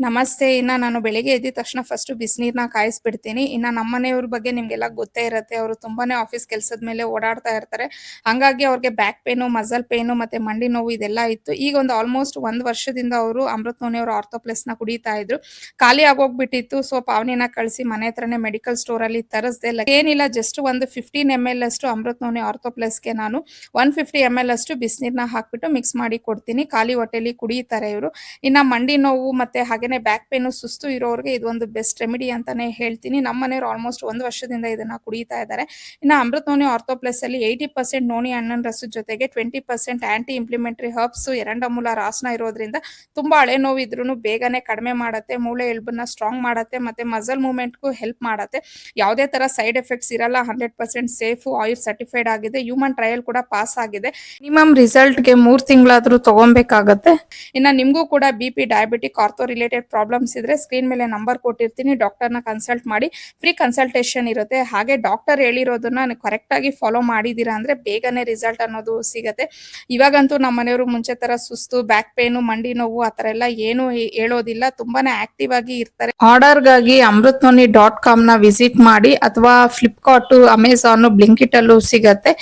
ನಮಸ್ತೆ. ನಾನು ಬೆಳಿಗ್ಗೆ ಎದ್ದಿದ ತಕ್ಷಣ ಫಸ್ಟು ಬಿಸಿನೀರನ್ನ ಕಾಯಿಸ್ಬಿಡ್ತೀನಿ. ನಮ್ಮ ಮನೆಯವ್ರ ಬಗ್ಗೆ ನಿಮ್ಗೆಲ್ಲ ಗೊತ್ತೇ ಇರತ್ತೆ. ಅವರು ತುಂಬಾನೇ ಆಫೀಸ್ ಕೆಲ್ಸದ ಮೇಲೆ ಓಡಾಡ್ತಾ ಇರ್ತಾರೆ. ಹಂಗಾಗಿ ಅವ್ರಿಗೆ ಬ್ಯಾಕ್ ಪೇನು, ಮಸಲ್ ಪೇನು ಮತ್ತೆ ಮಂಡಿ ನೋವು ಇದೆಲ್ಲ ಇತ್ತು. ಈಗ ಒಂದು ಆಲ್ಮೋಸ್ಟ್ 1 ವರ್ಷದಿಂದ ಅವರು ಅಮೃತ್ ನೋನಿ ಅವರ ಆರ್ಥೋ+ನ ಕುಡಿತಾ ಇದ್ರು. ಖಾಲಿ ಆಗೋಗ್ಬಿಟ್ಟಿತ್ತು. ಸೊ ಪಾವನಿನ ಕಳಿಸಿ ಮನೆ ಹತ್ರನೇ ಮೆಡಿಕಲ್ ಸ್ಟೋರಲ್ಲಿ ತರಿಸ್ದೆ. ಏನಿಲ್ಲ, ಜಸ್ಟ್ ಒಂದು 15 ಎಂಎಲ್ ಅಷ್ಟು ಅಮೃತ್ ನೋನಿ ಆರ್ಥೋ+ಗೆ ನಾನು 150 ಎಂಎಲ್ ಅಷ್ಟು ಬಿಸಿನೀರನ್ನ ಹಾಕ್ಬಿಟ್ಟು ಮಿಕ್ಸ್ ಮಾಡಿ ಕೊಡ್ತೀನಿ. ಖಾಲಿ ಹೊಟ್ಟೆಲಿ ಕುಡಿತಾರೆ ಇವರು. ಮಂಡಿ ನೋವು ಮತ್ತೆ ಹಾಗೇನೆ ಬ್ಯಾಕ್ ಪೇನು, ಸುಸ್ತು ಇರೋರಿಗೆ ಇದೊಂದು ಬೆಸ್ಟ್ ರೆಮಿಡಿ ಅಂತಾನೆ ಹೇಳ್ತೀನಿ. ನಮ್ಮ ಮನೆಯವರು ಆಲ್ಮೋಸ್ಟ್ 1 ವರ್ಷದಿಂದ ಇದನ್ನ ಕುಡಿತಾ ಇದ್ದಾರೆ. ಅಮೃತ್ ನೋನಿ ಆರ್ಥೋ+ ಅಲ್ಲಿ 80% ನೋನಿ ಹಣ್ಣಿನ ರಸದ ಜೊತೆಗೆ 20% ಆಂಟಿ ಇಂಪ್ಲಿಮೆಂಟರಿ ಹರ್ಬ್ಸ್, ಎರಂಡಮೂಲ, ರಾಸ್ನ ಇರೋದ್ರಿಂದ ತುಂಬಾ ಹಳೆ ನೋವು ಇದ್ರೂ ಬೇಗನೆ ಕಡಿಮೆ ಮಾಡುತ್ತೆ, ಮೂಳೆ ಎಲುಬನ್ನ ಸ್ಟ್ರಾಂಗ್ ಮಾಡುತ್ತೆ, ಮತ್ತೆ ಮಸಲ್ ಮೂವ್ಮೆಂಟ್ಗೂ ಹೆಲ್ಪ್ ಮಾಡುತ್ತೆ. ಯಾವುದೇ ತರ ಸೈಡ್ ಎಫೆಕ್ಟ್ಸ್ ಇರಲ್ಲ. 100% ಸೇಫ್, ಆಯುರ್ ಸರ್ಟಿಫೈಡ್ ಆಗಿದೆ, ಹ್ಯೂಮನ್ ಟ್ರಯಲ್ ಕೂಡ ಪಾಸ್ ಆಗಿದೆ. ಮಿನಿಮಮ್ ರಿಸಲ್ಟ್ಗೆ 3 ತಿಂಗಳಾದ್ರೂ ತಗೊಬೇಕಾಗತ್ತೆ. ನಿಮಗೂ ಕೂಡ BP, diabetic, ortho related problems ಇದ್ರೆ ಸ್ಕ್ರೀನ್ ಮೇಲೆ ನಂಬರ್ ಕೊಟ್ಟಿರ್ತೀನಿ. ಡಾಕ್ಟರ್ನ ಕನ್ಸಲ್ಟ್ ಮಾಡಿ. ಫ್ರೀ ಕನ್ಸಲ್ಟೇಷನ್ ಇರುತ್ತೆ. ಹಾಗೆ ಡಾಕ್ಟರ್ ಹೇಳಿರೋದನ್ನ ಕರೆಕ್ಟ್ ಆಗಿ ಫಾಲೋ ಮಾಡಿದೀರಾ ಅಂದ್ರೆ ಬೇಗನೆ ರಿಸಲ್ಟ್ ಅನ್ನೋದು ಸಿಗತ್ತೆ. ಇವಾಗಂತೂ ನಮ್ಮ ಮನೆಯವರು ಮುಂಚೆ ತರ ಸುಸ್ತು, ಬ್ಯಾಕ್ ಪೇನು, ಮಂಡಿ ನೋವು ಆತರ ಎಲ್ಲ ಏನು ಹೇಳೋದಿಲ್ಲ. ತುಂಬಾನೇ ಆಕ್ಟಿವ್ ಆಗಿ ಇರ್ತಾರೆ. ಆರ್ಡರ್ಗಾಗಿ amritnoni.com ನ ವಿಸಿಟ್ ಮಾಡಿ, ಅಥವಾ ಫ್ಲಿಪ್ಕಾರ್ಟ್, ಅಮೆಜಾನ್, ಬ್ಲಿಂಕಿಟ್ ಅಲ್ಲೂ ಸಿಗತ್ತೆ.